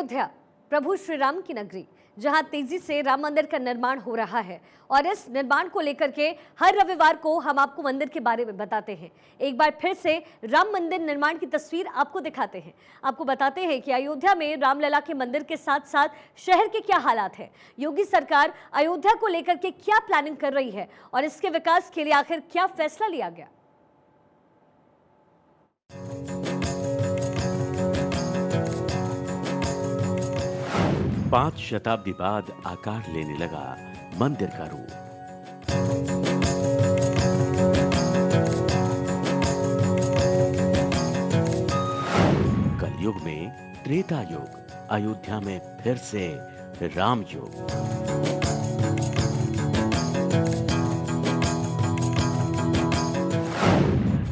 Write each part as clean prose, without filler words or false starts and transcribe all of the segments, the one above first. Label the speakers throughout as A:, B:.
A: अयोध्या प्रभु श्री राम की नगरी, जहां तेजी से राम मंदिर का निर्माण हो रहा है और इस निर्माण को लेकर के हर रविवार को हम आपको मंदिर के बारे में बताते हैं। एक बार फिर से राम मंदिर निर्माण की तस्वीर आपको दिखाते हैं। आपको बताते हैं कि अयोध्या में रामलला के मंदिर के साथ साथ शहर के क्या हालात हैं, योगी सरकार अयोध्या को लेकर के क्या प्लानिंग कर रही है और इसके विकास के लिए आखिर क्या फैसला लिया गया।
B: 5 शताब्दी बाद आकार लेने लगा मंदिर का रूप। कलयुग में त्रेता युग, अयोध्या में फिर से राम युग।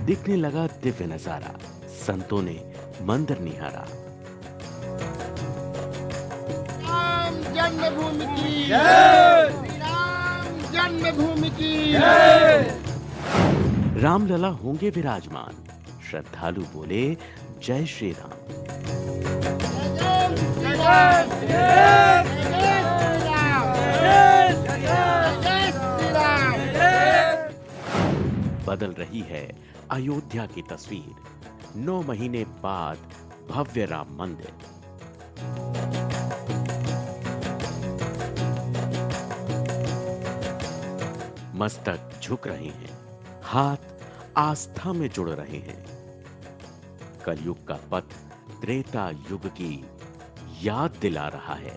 B: दिखने लगा दिव्य नजारा, संतों ने मंदिर निहारा।
C: जन्मभूमि की जय, श्री राम जन्मभूमि की जय।
B: रामलला होंगे विराजमान, श्रद्धालु बोले जय श्री राम।
C: जय जय जय श्री राम।
B: बदल रही है अयोध्या की तस्वीर। 9 महीने बाद भव्य राम मंदिर। मस्तक झुक रहे हैं, हाथ आस्था में जुड़ रहे हैं। कलयुग का पथ त्रेता युग की याद दिला रहा है।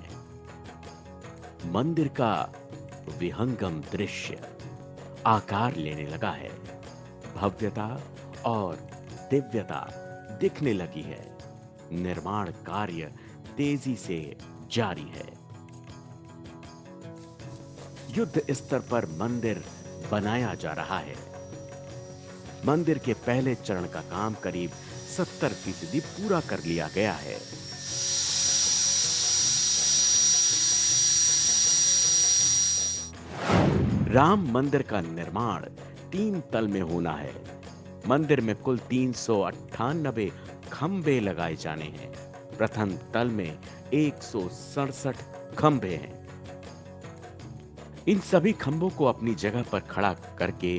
B: मंदिर का विहंगम दृश्य आकार लेने लगा है। भव्यता और दिव्यता दिखने लगी है। निर्माण कार्य तेजी से जारी है। युद्ध स्तर पर मंदिर बनाया जा रहा है। मंदिर के पहले चरण का काम करीब 70% पूरा कर लिया गया है। राम मंदिर का निर्माण 3 तल में होना है। मंदिर में कुल 398 खंबे लगाए जाने हैं। प्रथम तल में 167 खंबे हैं। इन सभी खंभों को अपनी जगह पर खड़ा करके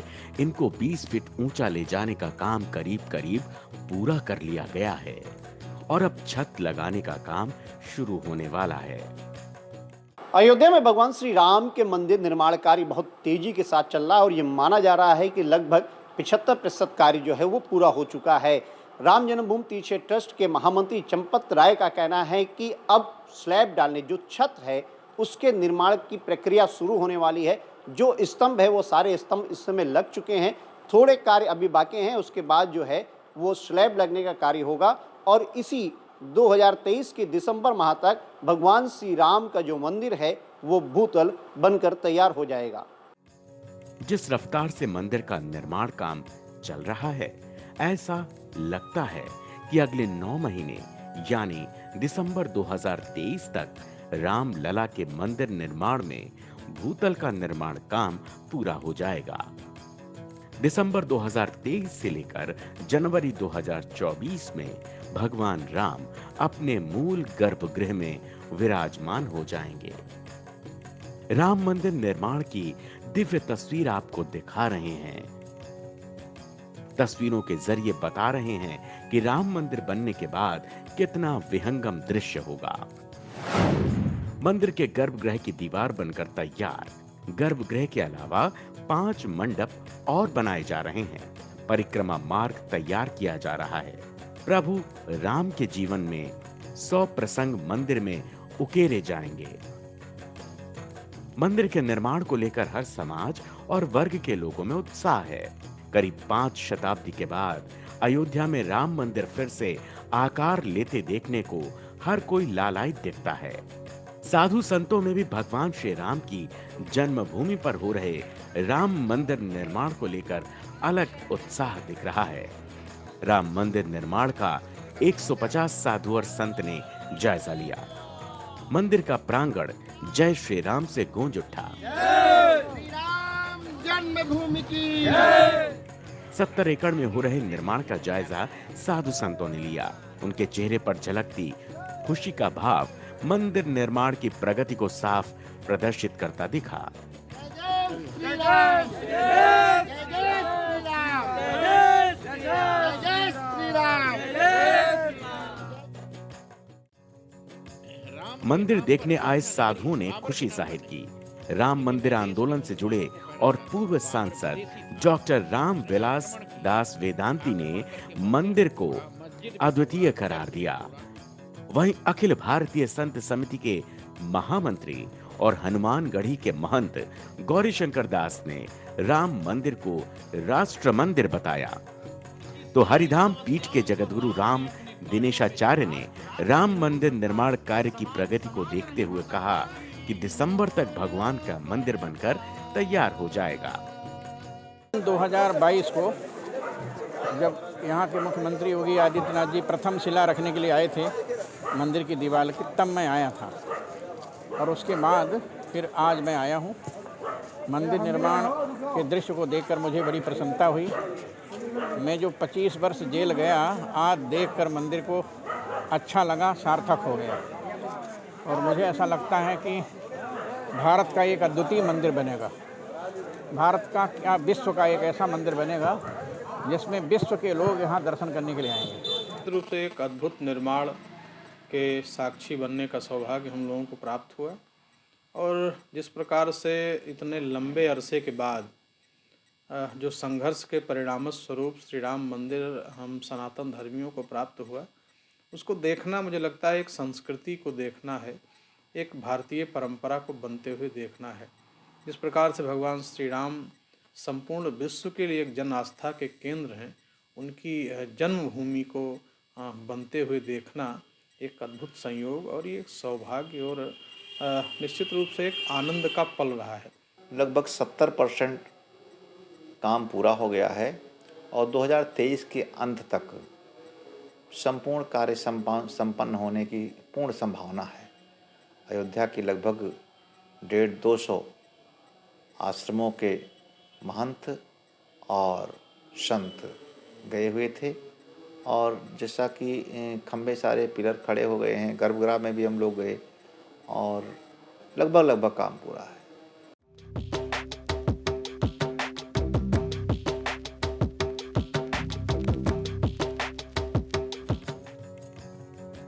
B: इनको 20 फीट ऊंचा ले जाने का काम करीब करीब पूरा कर लिया गया है और अब छत लगाने का काम शुरू होने वाला है।
D: अयोध्या में भगवान श्री राम के मंदिर निर्माण कार्य बहुत तेजी के साथ चल रहा है और ये माना जा रहा है कि लगभग 75% कार्य जो है वो पूरा हो चुका है। राम जन्मभूमि तीर्थ ट्रस्ट के महामंत्री चंपत राय का कहना है कि अब स्लैब डालने, जो छत है उसके निर्माण की प्रक्रिया शुरू होने वाली है। जो स्तंभ है वो सारे स्तंभ इस समय लग चुके हैं। थोड़े कार्य अभी बाकी हैं, उसके बाद जो है वो स्लैब लगने का कार्य होगा और इसी 2023 के दिसंबर माह तक भगवान श्री राम का जो मंदिर है वो भूतल बनकर तैयार हो जाएगा।
B: जिस रफ्तार से मंदिर का निर्माण काम चल रहा है, ऐसा लगता है कि अगले 9 महीने यानी दिसंबर 2023 तक रामलला के मंदिर निर्माण में भूतल का निर्माण काम पूरा हो जाएगा। दिसंबर 2023 से लेकर जनवरी 2024 में भगवान राम अपने मूल गर्भगृह में विराजमान हो जाएंगे। राम मंदिर निर्माण की दिव्य तस्वीर आपको दिखा रहे हैं। तस्वीरों के जरिए बता रहे हैं कि राम मंदिर बनने के बाद कितना विहंगम दृश्य होगा। मंदिर के गर्भगृह की दीवार बनकर तैयार। गर्भगृह के अलावा 5 मंडप और बनाए जा रहे हैं। परिक्रमा मार्ग तैयार किया जा रहा है। प्रभु राम के जीवन में 100 प्रसंग मंदिर में उकेरे जाएंगे। मंदिर के निर्माण को लेकर हर समाज और वर्ग के लोगों में उत्साह है। करीब 5 शताब्दी के बाद अयोध्या में राम मंदिर फिर से आकार लेते देखने को हर कोई लालायित दिखता है। साधु संतों में भी भगवान श्री राम की जन्मभूमि पर हो रहे राम मंदिर निर्माण को लेकर अलग उत्साह दिख रहा है। राम मंदिर निर्माण का 150 साधु और संत ने जायजा लिया। मंदिर का प्रांगण जय श्री राम से गूंज उठा।
C: श्री राम जन्मभूमि की जय।
B: 70 एकड़ में हो रहे निर्माण का जायजा साधु संतों ने लिया। उनके चेहरे पर झलकती खुशी का भाव मंदिर निर्माण की प्रगति को साफ प्रदर्शित करता दिखा।
C: जय श्री राम, जय जय श्री राम, जय जय श्री राम।
B: मंदिर देखने आए साधुओं ने खुशी जाहिर की। राम मंदिर आंदोलन से जुड़े और पूर्व सांसद डॉक्टर राम विलास दास वेदांती ने मंदिर को अद्वितीय करार दिया। वहीं अखिल भारतीय संत समिति के महामंत्री और हनुमानगढ़ी के महंत गौरीशंकर दास ने राम मंदिर को राष्ट्र मंदिर बताया। तो हरिधाम पीठ के जगतगुरु राम दिनेशाचार्य ने राम मंदिर निर्माण कार्य की प्रगति को देखते हुए कहा कि दिसंबर तक भगवान का मंदिर बनकर तैयार हो जाएगा।
E: 2022 को जब यहाँ के मुख्यमंत्री योगी आदित्यनाथ जी प्रथम शिला रखने के लिए आए थे मंदिर की दीवार की, तब मैं आया था और उसके बाद फिर आज मैं आया हूँ। मंदिर निर्माण के दृश्य को देखकर मुझे बड़ी प्रसन्नता हुई। मैं जो 25 वर्ष जेल गया, आज देखकर मंदिर को अच्छा लगा, सार्थक हो गया। और मुझे ऐसा लगता है कि भारत का एक अद्वितीय मंदिर बनेगा। भारत का क्या, विश्व का एक ऐसा मंदिर बनेगा जिसमें विश्व के लोग यहाँ दर्शन करने के लिए आएंगे।
F: निश्चित रूप से एक अद्भुत निर्माण के साक्षी बनने का सौभाग्य हम लोगों को प्राप्त हुआ और जिस प्रकार से इतने लंबे अरसे के बाद जो संघर्ष के परिणाम स्वरूप श्री राम मंदिर हम सनातन धर्मियों को प्राप्त हुआ, उसको देखना मुझे लगता है एक संस्कृति को देखना है, एक भारतीय परंपरा को बनते हुए देखना है। जिस प्रकार से भगवान श्री राम संपूर्ण विश्व के लिए एक जन आस्था के केंद्र हैं, उनकी जन्मभूमि को बनते हुए देखना एक अद्भुत संयोग और ये एक सौभाग्य और निश्चित रूप से एक आनंद का पल रहा है।
G: लगभग 70% काम पूरा हो गया है और 2023 के अंत तक संपूर्ण कार्य संपन्न होने की पूर्ण संभावना है। अयोध्या की लगभग 150-200 आश्रमों के महंत और संत गए हुए थे और जैसा कि खंबे सारे पिलर खड़े हो गए हैं, गर्भगृह में भी हम लोग गए और लगभग काम पूरा है।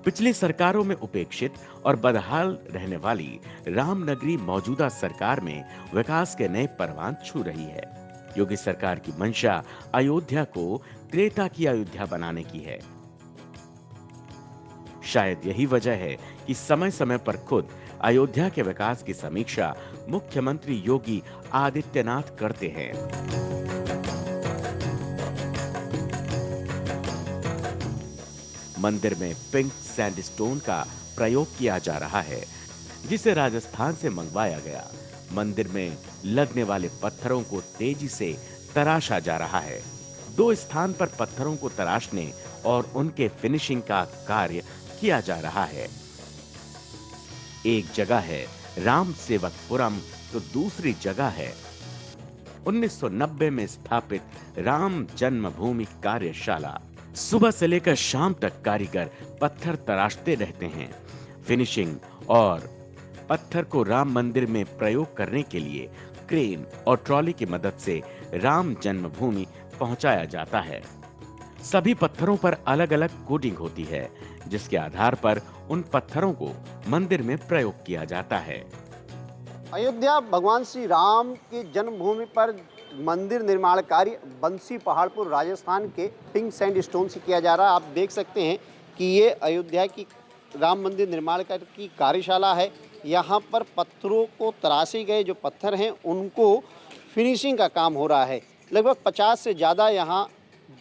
B: पिछली सरकारों में उपेक्षित और बदहाल रहने वाली रामनगरी मौजूदा सरकार में विकास के नए परवान छू रही है। योगी सरकार की मंशा अयोध्या को त्रेता की अयोध्या बनाने की है। शायद यही वजह है कि समय समय पर खुद अयोध्या के विकास की समीक्षा मुख्यमंत्री योगी आदित्यनाथ करते हैं। मंदिर में पिंक सैंडस्टोन का प्रयोग किया जा रहा है, जिसे राजस्थान से मंगवाया गया। मंदिर में लगने वाले पत्थरों को तेजी से तराशा जा रहा है। 2 स्थान पर पत्थरों को तराशने और उनके फिनिशिंग का कार्य किया जा रहा है। एक जगह है राम सेवकपुरम तो दूसरी जगह है 1990 में स्थापित राम जन्मभूमि कार्यशाला। सुबह से लेकर शाम तक कारीगर पत्थर तराशते रहते हैं। फिनिशिंग और पत्थर को राम मंदिर में प्रयोग करने के लिए क्रेन और ट्रॉली की मदद से राम जन्मभूमि पहुंचाया जाता है। सभी पत्थरों पर अलग अलग कोटिंग होती है, जिसके आधार पर उन पत्थरों को मंदिर में प्रयोग किया जाता है।
D: अयोध्या भगवान श्री राम की जन्मभूमि पर मंदिर निर्माण कार्य बंसी पहाड़पुर राजस्थान के पिंक सैंडस्टोन से किया जा रहा है। आप देख सकते हैं कि ये अयोध्या की राम मंदिर निर्माण कार्य की कार्यशाला है। यहाँ पर पत्थरों को तराशे गए जो पत्थर हैं उनको फिनिशिंग का काम हो रहा है। लगभग 50 से ज़्यादा यहाँ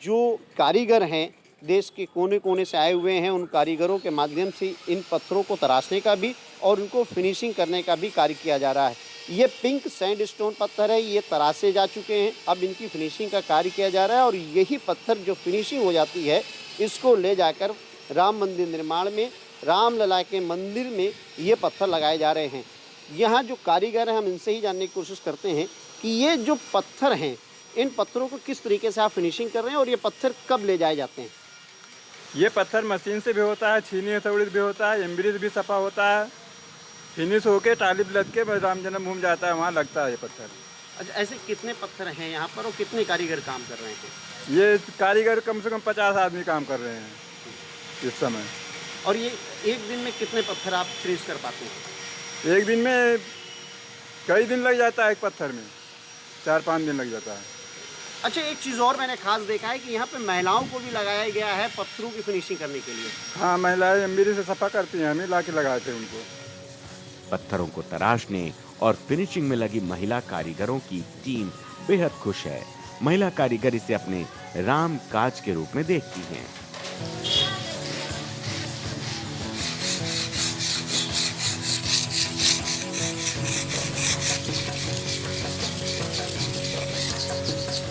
D: जो कारीगर हैं देश के कोने कोने से आए हुए हैं, उन कारीगरों के माध्यम से इन पत्थरों को तराशने का भी और उनको फिनिशिंग करने का भी कार्य किया जा रहा है। ये पिंक सैंडस्टोन पत्थर है, ये तराशे जा चुके हैं, अब इनकी फिनिशिंग का कार्य किया जा रहा है और यही पत्थर जो फिनिशिंग हो जाती है इसको ले जाकर राम मंदिर निर्माण में, रामलला के मंदिर में ये पत्थर लगाए जा रहे हैं। यहाँ जो कारीगर हैं हम इनसे ही जानने की कोशिश करते हैं कि ये जो पत्थर हैं इन पत्थरों को किस तरीके से आप फिनिशिंग कर रहे हैं और ये पत्थर कब ले जाए जाते हैं।
H: ये पत्थर मशीन से भी होता है, छीनी हथौड़ी से भी होता है, एम्ब्री से भी सफा होता है, फिनिश होके टालिप लग के राम जन्मभूमि जाता है, वहाँ लगता है ये पत्थर।
D: अच्छा, ऐसे कितने पत्थर हैं यहाँ पर और कितने कारीगर काम कर रहे हैं?
H: ये कारीगर कम से कम 50 आदमी काम कर रहे हैं इस समय।
D: और ये एक दिन में कितने पत्थर आप फिनिश कर पाते हैं?
H: एक दिन में कई दिन लग जाता है, एक पत्थर में 4-5 दिन लग जाता है।
D: अच्छा, एक चीज़ और मैंने खास देखा है कि यहाँ पे महिलाओं को भी लगाया गया है पत्थरों की फिनिशिंग करने के लिए।
H: हाँ, महिलाएं एम्ब्री से सफा करती हैं, हमें ला के लगाए थे उनको।
B: पत्थरों को तराशने और फिनिशिंग में लगी महिला कारीगरों की टीम बेहद खुश है। महिला कारीगर इसे अपने राम काज के रूप में देखती हैं।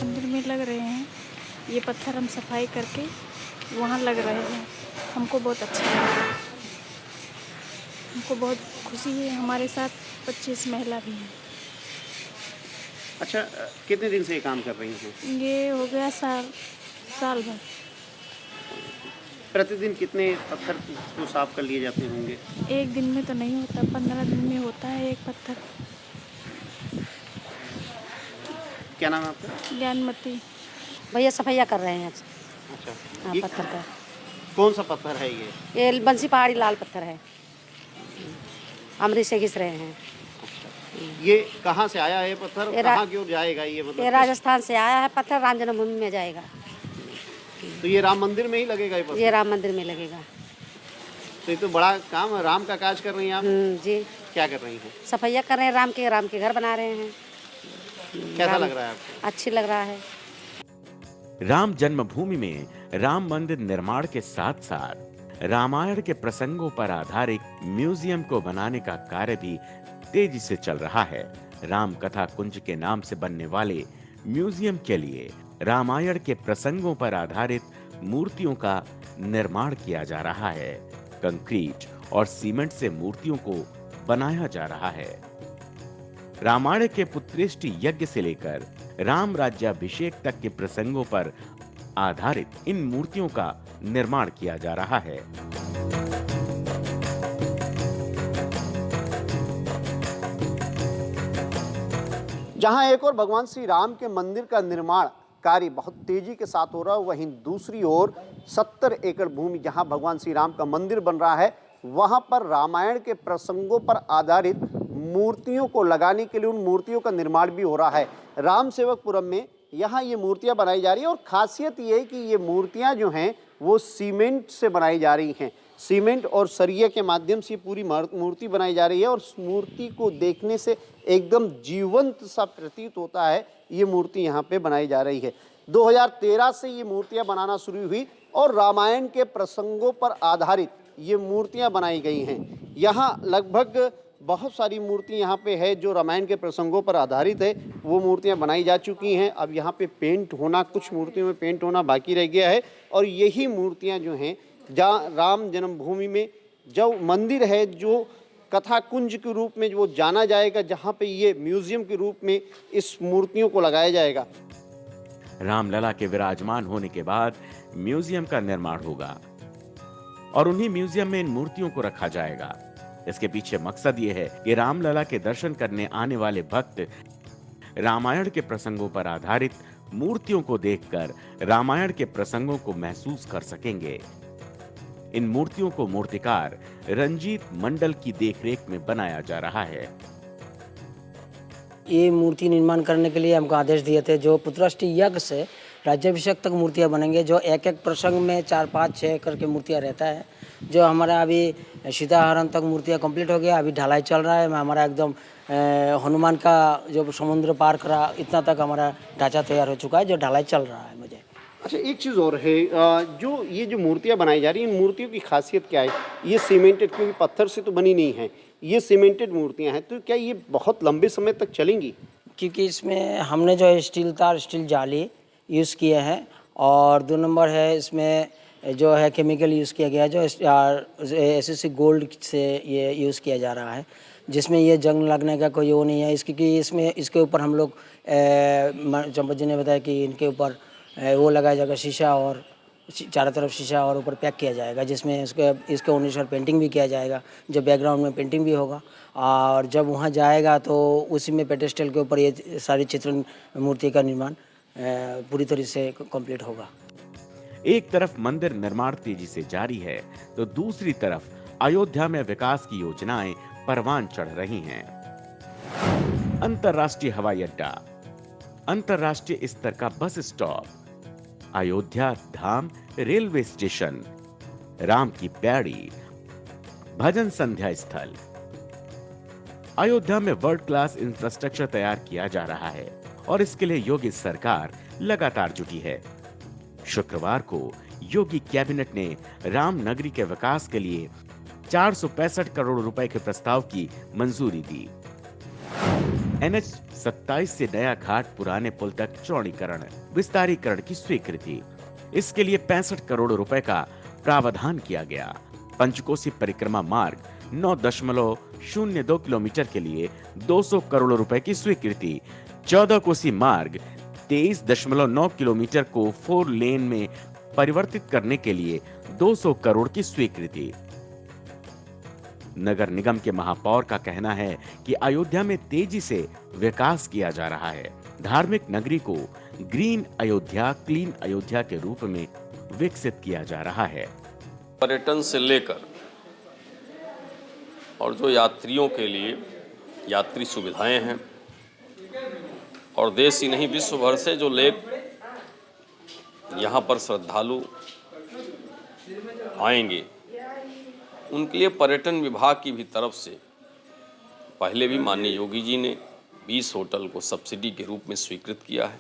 I: मंदिर में लग रहे हैं ये पत्थर, हम सफाई करके वहाँ लग रहे हैं। हमको बहुत अच्छा लगा, हमको बहुत खुशी है। हमारे साथ 25 महिला भी हैं।
D: अच्छा, कितने दिन से ये काम कर रही हैं?
I: ये हो गया साल भर।
D: प्रतिदिन कितने पत्थर को साफ कर लिए जाते होंगे?
I: एक दिन में तो नहीं होता, 15 दिन में होता है एक पत्थर।
D: क्या नाम है आपका?
I: ज्ञानमती।
J: भैया सफाइया कर रहे हैं।
D: अच्छा,
J: हाँ,
D: ये
J: पत्थर का।
D: कौन सा पत्थर है ये?
J: ये बंसी पहाड़ी लाल पत्थर है, अमृत से घिस रहे हैं।
D: ये कहाँ से आया है पत्थर? कहाँ की ओर जाएगा ये? मतलब
J: ये राजस्थान से आया है पत्थर, राम जन्मभूमि में जाएगा।
D: तो ये राम मंदिर में ही लगेगा ये पत्थर?
J: ये राम मंदिर में लगेगा।
D: तो ये तो बड़ा काम है, राम का काज कर रही हैं आप?
J: जी।
D: क्या कर रही हैं?
J: सफाइया कर रहे हैं, राम के घर बना रहे हैं।
D: कैसा लग रहा है आपको?
J: अच्छी लग रहा है।
B: राम जन्मभूमि में राम मंदिर निर्माण के साथ साथ रामायण के प्रसंगों पर आधारित म्यूजियम को बनाने का कार्य भी तेजी से चल रहा है। राम कथा कुंज के नाम से बनने वाले म्यूजियम के लिए रामायण के प्रसंगों पर आधारित मूर्तियों का निर्माण किया जा रहा है। कंक्रीट और सीमेंट से मूर्तियों को बनाया जा रहा है। रामायण के पुत्रेष्टि यज्ञ से लेकर राम राज्याभिषेक तक के प्रसंगों पर आधारित इन मूर्तियों का निर्माण किया जा रहा है।
D: जहां एक और भगवान श्री राम के मंदिर का निर्माण कार्य बहुत तेजी के साथ हो रहा है, वहीं दूसरी ओर 70 एकड़ भूमि जहां भगवान श्री राम का मंदिर बन रहा है, वहां पर रामायण के प्रसंगों पर आधारित मूर्तियों को लगाने के लिए उन मूर्तियों का निर्माण भी हो रहा है। राम सेवकपुरम में यहाँ ये मूर्तियाँ बनाई जा रही हैं और खासियत ये है कि ये मूर्तियाँ जो हैं वो सीमेंट से बनाई जा रही हैं। सीमेंट और सरिया के माध्यम से पूरी मूर्ति बनाई जा रही है और उस मूर्ति को देखने से एकदम जीवंत सा प्रतीत होता है। ये मूर्ति यहाँ पे बनाई जा रही है। 2013 से ये मूर्तियाँ बनाना शुरू हुई और रामायण के प्रसंगों पर आधारित ये मूर्तियाँ बनाई गई हैं। यहाँ लगभग बहुत सारी मूर्ति यहाँ पे है जो रामायण के प्रसंगों पर आधारित है। वो मूर्तियाँ बनाई जा चुकी हैं। अब यहाँ पे पेंट होना, कुछ मूर्तियों में पेंट होना बाकी रह गया है और यही मूर्तियाँ जो हैं जहाँ राम जन्मभूमि में जो मंदिर है, जो कथा कुंज के रूप में जो जाना जाएगा, जहाँ पे ये म्यूजियम के रूप में इस मूर्तियों को लगाया जाएगा।
B: रामलला के विराजमान होने के बाद म्यूजियम का निर्माण होगा और उन्हीं म्यूजियम में इन मूर्तियों को रखा जाएगा। इसके पीछे मकसद ये है कि रामलला के दर्शन करने आने वाले भक्त रामायण के प्रसंगों पर आधारित मूर्तियों को देखकर रामायण के प्रसंगों को महसूस कर सकेंगे। इन मूर्तियों को मूर्तिकार रंजीत मंडल की देखरेख में बनाया जा रहा है।
K: ये मूर्ति निर्माण करने के लिए हमको आदेश दिए थे, जो पुत्रष्टि यज्ञ से राज्याभिषेक तक मूर्तियाँ बनेंगे, जो एक एक प्रसंग में 4, 5, 6 करके मूर्तियाँ रहता है। जो हमारा अभी सीताहरण तक मूर्तियाँ कंप्लीट हो गया, अभी ढलाई चल रहा है। हमारा एकदम हनुमान का जो समुद्र पार करा इतना तक हमारा ढांचा तैयार हो चुका है, जो ढलाई चल रहा है। मुझे
D: अच्छा, एक चीज़ और है, जो ये जो मूर्तियाँ बनाई जा रही हैं, इन मूर्तियों की खासियत क्या है? ये सीमेंटेड, क्योंकि पत्थर से तो बनी नहीं है, ये सीमेंटेड मूर्तियाँ हैं, तो क्या ये बहुत लंबे समय तक चलेंगी?
K: क्योंकि इसमें हमने जो स्टील तार, स्टील जाली यूज़ किए हैं और 2 नंबर है इसमें जो है केमिकल यूज़ किया गया है, जो SSC गोल्ड से ये यूज़ किया जा रहा है, जिसमें ये जंग लगने का कोई वो नहीं है। इसकी इसमें इसके ऊपर हम लोग चंपत जी ने बताया कि इनके ऊपर वो लगाया जाएगा शीशा और चारों तरफ शीशा और ऊपर पैक किया जाएगा, जिसमें इसके अनुसार पेंटिंग भी किया जाएगा, जो बैकग्राउंड में पेंटिंग भी होगा। और जब वहाँ जाएगा तो उसी में पेडेस्टल के ऊपर ये सारी चित्रण मूर्ति का निर्माण पूरी तरह से कंप्लीट होगा।
B: एक तरफ मंदिर निर्माण तेजी से जारी है तो दूसरी तरफ अयोध्या में विकास की योजनाएं परवान चढ़ रही हैं। अंतर्राष्ट्रीय हवाई अड्डा, अंतर्राष्ट्रीय स्तर का बस स्टॉप, अयोध्या धाम रेलवे स्टेशन, राम की पैड़ी, भजन संध्या स्थल। अयोध्या में वर्ल्ड क्लास इंफ्रास्ट्रक्चर तैयार किया जा रहा है और इसके लिए योगी सरकार लगातार जुटी है। शुक्रवार को योगी कैबिनेट ने राम नगरी के विकास के लिए 465 करोड़ रुपए के प्रस्ताव की मंजूरी दी। NH 27 से नया घाट पुराने पुल तक चौड़ीकरण विस्तारीकरण की स्वीकृति, इसके लिए 65 करोड़ रुपए का प्रावधान किया गया। पंचकोसी परिक्रमा मार्ग 9.02 किलोमीटर के लिए 200 करोड़ रुपए की स्वीकृति। 14 कोसी मार्ग 23.9 किलोमीटर को 4 लेन में परिवर्तित करने के लिए 200 करोड़ की स्वीकृति। नगर निगम के महापौर का कहना है कि अयोध्या में तेजी से विकास किया जा रहा है। धार्मिक नगरी को ग्रीन अयोध्या, क्लीन अयोध्या के रूप में विकसित किया जा रहा है।
L: पर्यटन से लेकर और जो यात्रियों के लिए यात्री सुविधाएं हैं और देश ही नहीं विश्व भर से जो लोग यहाँ पर श्रद्धालु आएंगे, उनके लिए पर्यटन विभाग की भी तरफ से पहले भी माननीय योगी जी ने 20 होटल को सब्सिडी के रूप में स्वीकृत किया है।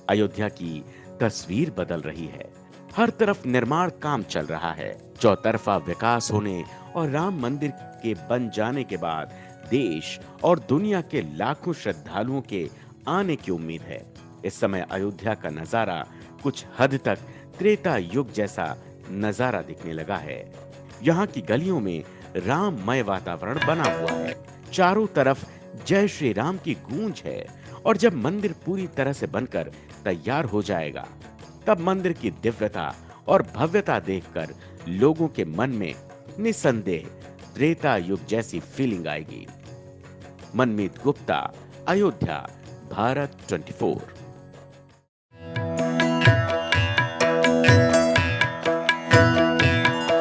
B: अयोध्या की तस्वीर बदल रही है। हर तरफ निर्माण काम चल रहा है। चौतरफा विकास होने और राम मंदिर के बन जाने के बाद देश और दुनिया के लाखों श्रद्धालुओं के आने की उम्मीद है। इस समय अयोध्या का नजारा कुछ हद तक त्रेता युग जैसा नजारा दिखने लगा है। यहाँ की गलियों में राममय वातावरण बना हुआ है। चारों तरफ जय श्री राम की गूंज है और जब मंदिर पूरी तरह से बनकर तैयार हो जाएगा, तब मंदिर की दिव्यता और भव्यता देखकर लोगों के मन में निसंदेह त्रेता युग जैसी फीलिंग आएगी। मनमीत गुप्ता, अयोध्या, भारत 24।